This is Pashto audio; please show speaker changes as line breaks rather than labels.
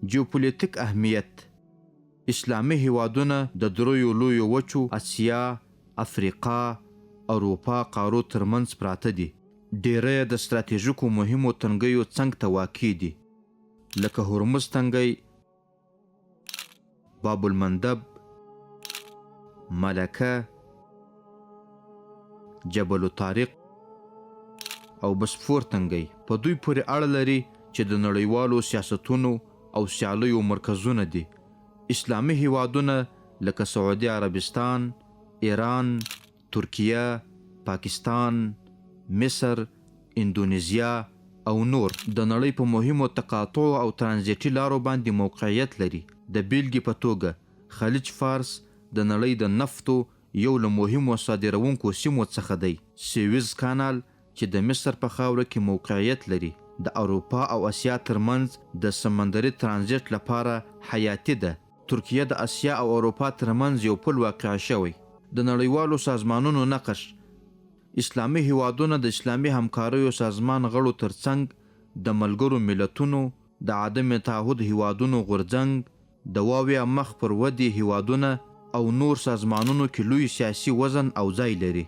جیوپولیتیک اهمیت: اسلامي هیوادونه د دریو لویو وچو اسیا، افریقا، اروپا قارو ترمنځ پراته دي. ډیری د ستراتیژیکو مهمو تنګیو څنګ ته واقع دي، لکه هرمز تنګی، باب المندب، ملکه، جبل طارق او بسفور تنګی. په دوی پورې اړه لري چې د نړیوالو سیاستونو او سیالیو مرکزونه دي. اسلامي هیوادونه لکه سعودي عربستان، ایران، ترکیه، پاکستان، مصر، اندونیزیا او نور د نړۍ په مهمو تقاطع او ترانزیټي لارو باندې موقعیت لري. د بیلګې په توګه خلیج فارس د نړۍ د نفتو یو له مهمو صادروونکو سیمو څخه دی. سویز کانال چې د مصر په خاوره کې موقعیت لري د اروپا او اسیا ترمنځ د سمندري ترانزیت لپاره حیاتي ده. ترکیه د اسیا او اروپا ترمنځ یو پل واقع شوی. د نړیوالو سازمانونو نقش: اسلامي هیوادونه د اسلامي همکاریو سازمان غړو ترڅنګ د ملګرو ملتونو، د عدم تعهد هیوادونو غورځنګ، د واویا مخ پر ودې هیوادونه او نور سازمانونو کې لوی سیاسي وزن او ځای لري.